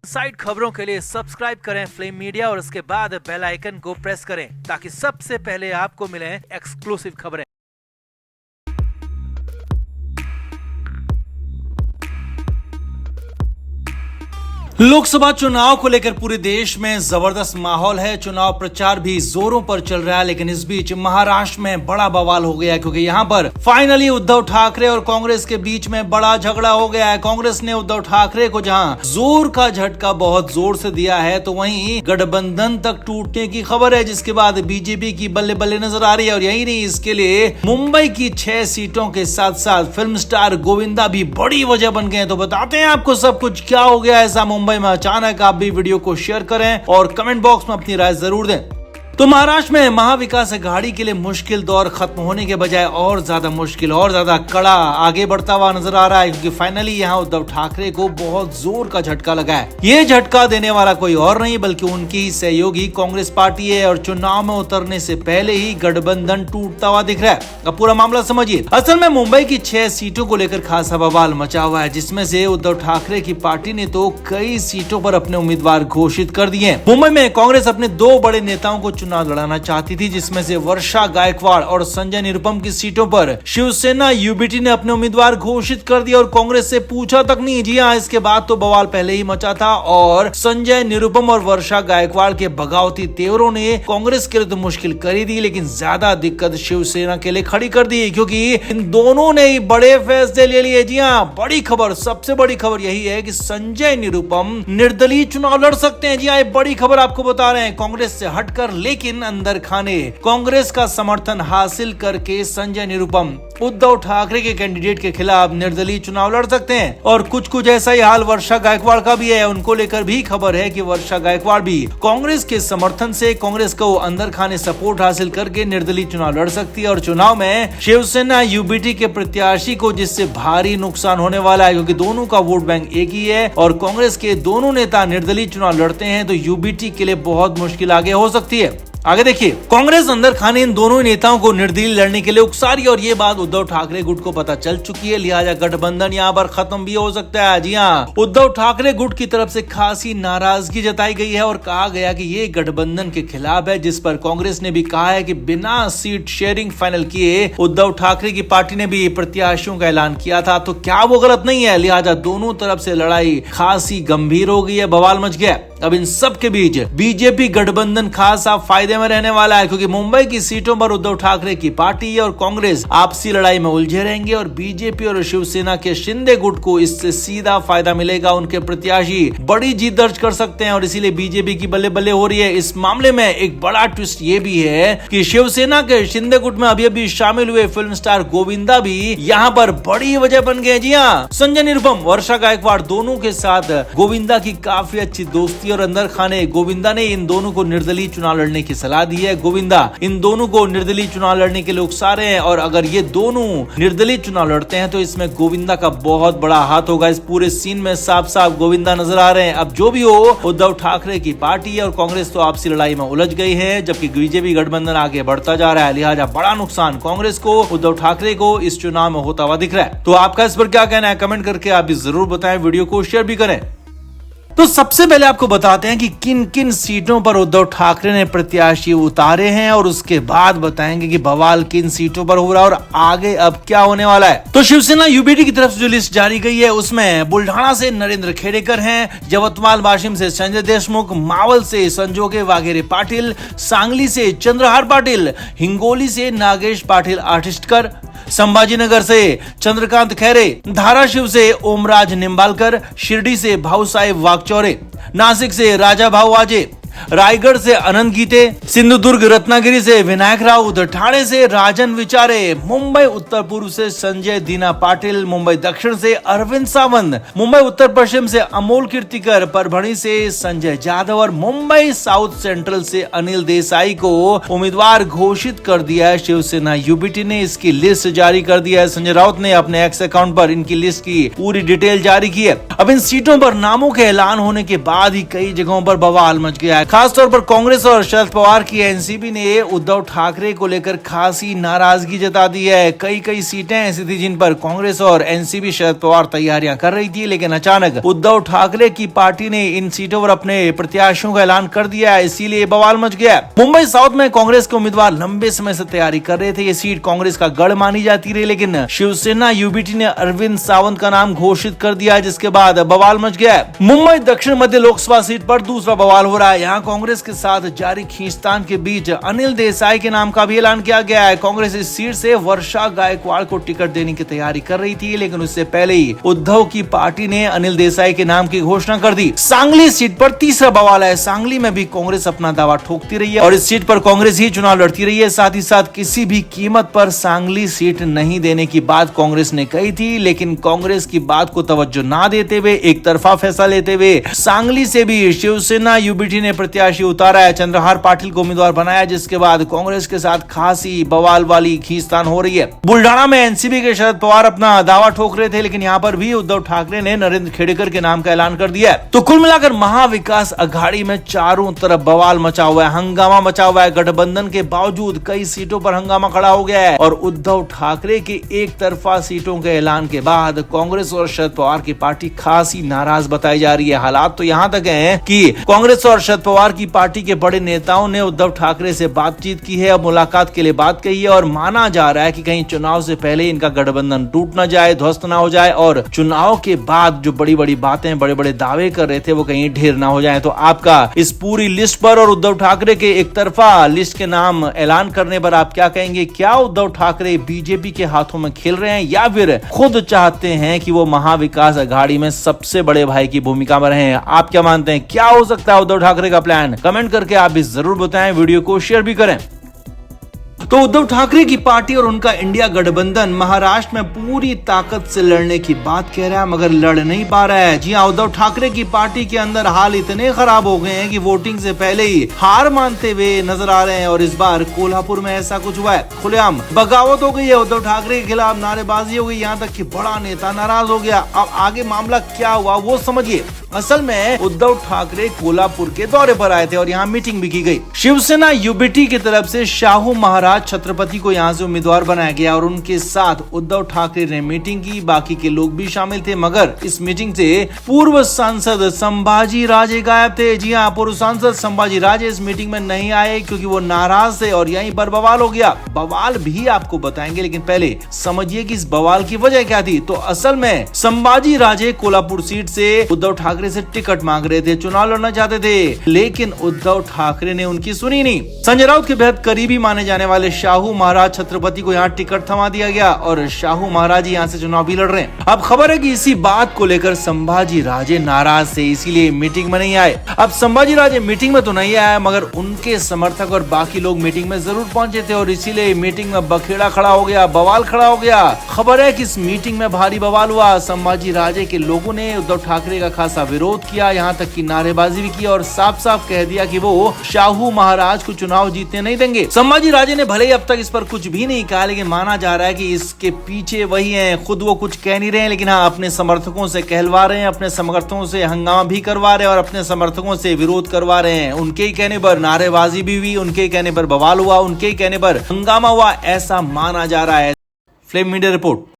Side खबरों के लिए सब्सक्राइब करें फ्लेम मीडिया और उसके बाद बेल आइकन को प्रेस करें ताकि सबसे पहले आपको मिले एक्सक्लूसिव खबरें। लोकसभा चुनाव को लेकर पूरे देश में जबरदस्त माहौल है। चुनाव प्रचार भी जोरों पर चल रहा है, लेकिन इस बीच महाराष्ट्र में बड़ा बवाल हो गया है क्योंकि यहां पर फाइनली उद्धव ठाकरे और कांग्रेस के बीच में बड़ा झगड़ा हो गया है। कांग्रेस ने उद्धव ठाकरे को जहां जोर का झटका बहुत जोर से दिया है, तो वहीं गठबंधन तक टूटने की खबर है, जिसके बाद बीजेपी की बल्ले बल्ले नजर आ रही है। और यही नहीं, इसके लिए मुंबई की 6 सीटों के साथ साथ फिल्म स्टार गोविंदा भी बड़ी वजह बन गए। तो बताते हैं आपको सब कुछ क्या हो गया ऐसा मुंबई में अचानक। आप भी वीडियो को शेयर करें और कमेंट बॉक्स में अपनी राय जरूर दें। तो महाराष्ट्र में महाविकास अघाड़ी के लिए मुश्किल दौर खत्म होने के बजाय और ज्यादा मुश्किल और ज्यादा कड़ा आगे बढ़ता हुआ नजर आ रहा है, क्योंकि फाइनली यहां उद्धव ठाकरे को बहुत जोर का झटका लगा है। ये झटका देने वाला कोई और नहीं बल्कि उनकी ही सहयोगी कांग्रेस पार्टी है। और चुनाव में उतरने से पहले ही गठबंधन टूटता हुआ दिख रहा है। अब पूरा मामला समझिए। असल में मुंबई की 6 सीटों को लेकर खासा बवाल मचा हुआ है, जिसमें से उद्धव ठाकरे की पार्टी ने तो कई सीटों पर अपने उम्मीदवार घोषित कर दिए। मुंबई में कांग्रेस अपने 2 बड़े नेताओं को चुनाव लड़ाना चाहती थी, जिसमें से वर्षा गायकवाड़ और संजय निरुपम की सीटों पर शिवसेना यूबीटी ने अपने उम्मीदवार घोषित कर दिया और कांग्रेस से पूछा तक नहीं। जी हां, इसके बाद तो बवाल पहले ही मचा था और संजय निरुपम और वर्षा गायकवाड़ के बगावती तेवरों ने कांग्रेस के लिए तो मुश्किल कर ही दी, लेकिन ज्यादा दिक्कत शिवसेना के लिए खड़ी कर दी, क्योंकि इन दोनों ने ही बड़े फैसले ले लिए। जी हां, बड़ी खबर, सबसे बड़ी खबर यही है कि संजय निरुपम निर्दलीय चुनाव लड़ सकते हैं। जी हां, बड़ी खबर आपको बता रहे हैं, कांग्रेस से हटकर लेकिन अंदर खाने कांग्रेस का समर्थन हासिल करके संजय निरुपम उद्धव ठाकरे के कैंडिडेट के खिलाफ निर्दलीय चुनाव लड़ सकते हैं। और कुछ ऐसा ही हाल वर्षा गायकवाड़ का भी है। उनको लेकर भी खबर है कि वर्षा गायकवाड़ भी कांग्रेस के समर्थन से कांग्रेस को अंदर खाने सपोर्ट हासिल करके निर्दलीय चुनाव लड़ सकती है। और चुनाव में शिवसेना यूबीटी के प्रत्याशी को जिससे भारी नुकसान होने वाला है, क्योंकि दोनों का वोट बैंक एक ही है और कांग्रेस के दोनों नेता निर्दलीय चुनाव लड़ते हैं, तो यूबीटी के लिए बहुत मुश्किल आगे हो सकती है। आगे देखिए, कांग्रेस अंदर खाने इन दोनों नेताओं को निर्दलीय लड़ने के लिए उकसा रही है और ये बात उद्धव ठाकरे गुट को पता चल चुकी है, लिहाजा गठबंधन यहाँ पर खत्म भी हो सकता है। जी हाँ, उद्धव ठाकरे गुट की तरफ से खासी नाराजगी जताई गई है और कहा गया कि ये गठबंधन के खिलाफ है, जिस पर कांग्रेस ने भी कहा है कि बिना सीट शेयरिंग फाइनल किए उद्धव ठाकरे की पार्टी ने भी प्रत्याशियों का ऐलान किया था, तो क्या वो गलत नहीं है। लिहाजा दोनों तरफ से लड़ाई खासी गंभीर हो गई है, बवाल मच गया। अब इन सब के बीच बीजेपी गठबंधन खासा फायदे में रहने वाला है, क्योंकि मुंबई की सीटों पर उद्धव ठाकरे की पार्टी और कांग्रेस आपसी लड़ाई में उलझे रहेंगे और बीजेपी और शिवसेना के शिंदे गुट को इससे सीधा फायदा मिलेगा। उनके प्रत्याशी बड़ी जीत दर्ज कर सकते हैं और इसीलिए बीजेपी की बल्ले बल्ले हो रही है। इस मामले में एक बड़ा ट्विस्ट ये भी है कि शिवसेना के शिंदे गुट में अभी शामिल हुए फिल्म स्टार गोविंदा भी यहाँ पर बड़ी वजह बन गए। जी हाँ, संजय निरुपम, वर्षा गायकवाड़ दोनों के साथ गोविंदा की काफी अच्छी दोस्ती और अंदर खाने गोविंदा ने इन दोनों को निर्दलीय चुनाव लड़ने की सलाह दी है। गोविंदा इन दोनों को निर्दलीय चुनाव लड़ने के लिए उकसा रहे हैं और अगर ये दोनों निर्दलीय चुनाव लड़ते हैं तो इसमें गोविंदा का बहुत बड़ा हाथ होगा। इस पूरे सीन में साफ साफ गोविंदा नजर आ रहे हैं। अब जो भी हो, उद्धव ठाकरे की पार्टी और कांग्रेस तो आपसी लड़ाई में उलझ गई है, जबकि बीजेपी गठबंधन आगे बढ़ता जा रहा है। लिहाजा बड़ा नुकसान कांग्रेस को, उद्धव ठाकरे को इस चुनाव में होता हुआ दिख रहा है। तो आपका इस पर क्या कहना है, कमेंट करके आप भी जरूर बताएं, वीडियो को शेयर भी करें। तो सबसे पहले आपको बताते हैं कि किन किन सीटों पर उद्धव ठाकरे ने प्रत्याशी उतारे हैं और उसके बाद बताएंगे कि बवाल किन सीटों पर हो रहा है और आगे अब क्या होने वाला है। तो शिवसेना यूबीटी की तरफ से जो लिस्ट जारी गई है उसमें बुल्ढाणा से नरेंद्र खेड़ेकर हैं, यवतमाल वाशिम से संजय देशमुख, मावल से संजोगे वाघेरे पाटिल, सांगली से चंद्रहार पाटिल, हिंगोली से नागेश पाटिल आर्टिस्टकर, संभाजीनगर से चंद्रकांत खैरे, धाराशिव से ओमराज निंबालकर, शिरडी से भाऊ साहेब वागचौरे, नासिक से राजा भाऊ वाजे, रायगढ़ से अनंत गीते, सिंधुदुर्ग रत्नागिरी से विनायक राउत, ठाणे से राजन विचारे, मुंबई उत्तर पूर्व से संजय दीना पाटिल, मुंबई दक्षिण से अरविंद सावंत, मुंबई उत्तर पश्चिम से अमोल कीर्तिकर, परभणी से संजय जाधव और मुंबई साउथ सेंट्रल से अनिल देसाई को उम्मीदवार घोषित कर दिया है। शिवसेना यूबीटी ने इसकी लिस्ट जारी कर दिया है। संजय राउत ने अपने एक्स अकाउंट पर इनकी लिस्ट की पूरी डिटेल जारी की है। अब इन सीटों पर नामों के ऐलान होने के बाद ही कई जगहों पर बवाल मच गया है। खासतौर पर कांग्रेस और शरद पवार की एनसीपी ने उद्धव ठाकरे को लेकर खासी नाराजगी जता दी है। कई सीटें ऐसी थी जिन पर कांग्रेस और एनसीपी शरद पवार तैयारियां कर रही थी, लेकिन अचानक उद्धव ठाकरे की पार्टी ने इन सीटों पर अपने प्रत्याशियों का ऐलान कर दिया है, इसीलिए बवाल मच गया। मुंबई साउथ में कांग्रेस के उम्मीदवार लंबे समय से तैयारी कर रहे थे। ये सीट कांग्रेस का गढ़ मानी जाती रही, लेकिन शिवसेना यूबीटी ने अरविंद सावंत का नाम घोषित कर दिया, जिसके बाद बवाल मच गया। मुंबई दक्षिण मध्य लोकसभा सीट पर दूसरा बवाल हो रहा है। यहाँ कांग्रेस के साथ जारी खींचतान के बीच अनिल देसाई के नाम का भी ऐलान किया गया है। कांग्रेस इस सीट से वर्षा गायकवाड़ को टिकट देने की तैयारी कर रही थी, लेकिन उससे पहले ही उद्धव की पार्टी ने अनिल देसाई के नाम की घोषणा कर दी। सांगली सीट पर तीसरा बवाल है। सांगली में भी कांग्रेस अपना दावा ठोकती रही है और इस सीट पर कांग्रेस ही चुनाव लड़ती रही है। साथ ही साथ किसी भी कीमत पर सांगली सीट नहीं देने की बात कांग्रेस ने कही थी, लेकिन कांग्रेस की बात को तवज्जो ना देते हुए एक तरफा फैसला लेते हुए सांगली से भी शिवसेना यूबीटी ने प्रत्याशी उतारा है। चंद्रहार पाटिल को उम्मीदवार बनाया, जिसके बाद कांग्रेस के साथ खासी बवाल वाली खींचतान हो रही है। बुल्डाना में एनसीपी के शरद पवार अपना दावा ठोक रहे थे, लेकिन यहाँ पर भी उद्धव ठाकरे ने नरेंद्र खेड़ेकर के नाम का ऐलान कर दिया है। तो कुल मिलाकर महाविकास अघाड़ी में चारों तरफ बवाल मचा हुआ है, हंगामा मचा हुआ है। गठबंधन के बावजूद कई सीटों पर हंगामा खड़ा हो गया है और उद्धव ठाकरे के एक तरफा सीटों के ऐलान के बाद कांग्रेस और शरद पवार की पार्टी खासी नाराज बताई जा रही है। हालात तो यहाँ तक हैं कि कांग्रेस और शरद पवार की पार्टी के बड़े नेताओं ने उद्धव ठाकरे से बातचीत की है, मुलाकात के लिए बात कही है और माना जा रहा है कि कहीं चुनाव से पहले इनका गठबंधन टूट ना जाए, ध्वस्त ना हो जाए और चुनाव के बाद जो बड़ी बड़ी बातें, बड़े बड़े दावे कर रहे थे वो कहीं ढेर ना हो जाए। तो आपका इस पूरी लिस्ट पर और उद्धव ठाकरे के एक तरफा लिस्ट के नाम ऐलान करने पर आप क्या कहेंगे? क्या उद्धव ठाकरे बीजेपी के हाथों में खेल रहे हैं या फिर खुद चाहते हैं कि वो महाविकास अघाड़ी में सबसे बड़े भाई की भूमिका में रहें? आप क्या मानते हैं, क्या हो सकता है उद्धव ठाकरे का प्लान? कमेंट करके आप भी जरूर बताएं, वीडियो को शेयर भी करें। तो उद्धव ठाकरे की पार्टी और उनका इंडिया गठबंधन महाराष्ट्र में पूरी ताकत से लड़ने की बात कह रहा है, मगर लड़ नहीं पा रहा है। जी हाँ, उद्धव ठाकरे की पार्टी के अंदर हाल इतने खराब हो गए हैं कि वोटिंग से पहले ही हार मानते हुए नजर आ रहे हैं और इस बार कोल्हापुर में ऐसा कुछ हुआ है। खुलेआम बगावत हो गई है, उद्धव ठाकरे के खिलाफ नारेबाजी हो गई, यहाँ तक कि बड़ा नेता नाराज हो गया। अब आगे मामला क्या हुआ वो समझिए। असल में उद्धव ठाकरे कोल्हापुर के दौरे पर आए थे और यहाँ मीटिंग भी की गई। शिवसेना यूबीटी की तरफ से शाहू महाराज छत्रपति को यहाँ से उम्मीदवार बनाया गया और उनके साथ उद्धव ठाकरे ने मीटिंग की। बाकी के लोग भी शामिल थे, मगर इस मीटिंग से पूर्व सांसद संभाजी राजे गायब थे। जी हाँ, पूर्व सांसद संभाजी राजे इस मीटिंग में नहीं आए क्योंकि वो नाराज थे और यहीं पर बवाल हो गया। बवाल भी आपको बताएंगे, लेकिन पहले समझिए कि इस बवाल की वजह क्या थी। तो असल में संभाजी राजे कोल्हापुर सीट से उद्धव ठाकरे से टिकट मांग रहे थे, चुनाव लड़ना चाहते थे, लेकिन उद्धव ठाकरे ने उनकी सुनी नहीं। संजय राउत के बेहद करीबी माने जाने वाले शाहू महाराज छत्रपति को यहाँ टिकट थमा दिया गया और शाहू महाराज यहाँ से चुनाव भी लड़ रहे हैं। अब खबर है कि इसी बात को लेकर संभाजी राजे नाराज थे, इसीलिए मीटिंग में नहीं आए। अब संभाजी राजे मीटिंग में तो नहीं आया, मगर उनके समर्थक और बाकी लोग मीटिंग में जरूर पहुंचे थे और इसीलिए मीटिंग में बखेड़ा खड़ा हो गया, बवाल खड़ा हो गया। खबर है कि इस मीटिंग में भारी बवाल हुआ। संभाजी राजे के लोगों ने उद्धव ठाकरे का खासा विरोध किया, यहाँ तक कि नारेबाजी भी की और साफ साफ कह दिया कि वो शाहू महाराज को चुनाव जीतने नहीं देंगे। संभाजी राजे ने भले ही अब तक इस पर कुछ भी नहीं कहा, लेकिन माना जा रहा है कि इसके पीछे वही हैं। खुद वो कुछ कह नहीं रहे हैं, लेकिन हाँ अपने समर्थकों से कहलवा रहे हैं, अपने समर्थकों से हंगामा भी करवा रहे हैं और अपने समर्थकों से विरोध करवा रहे हैं। उनके ही कहने पर नारेबाजी भी हुई, उनके ही कहने पर बवाल हुआ, उनके ही कहने पर हंगामा हुआ, ऐसा माना जा रहा है। Flame media report.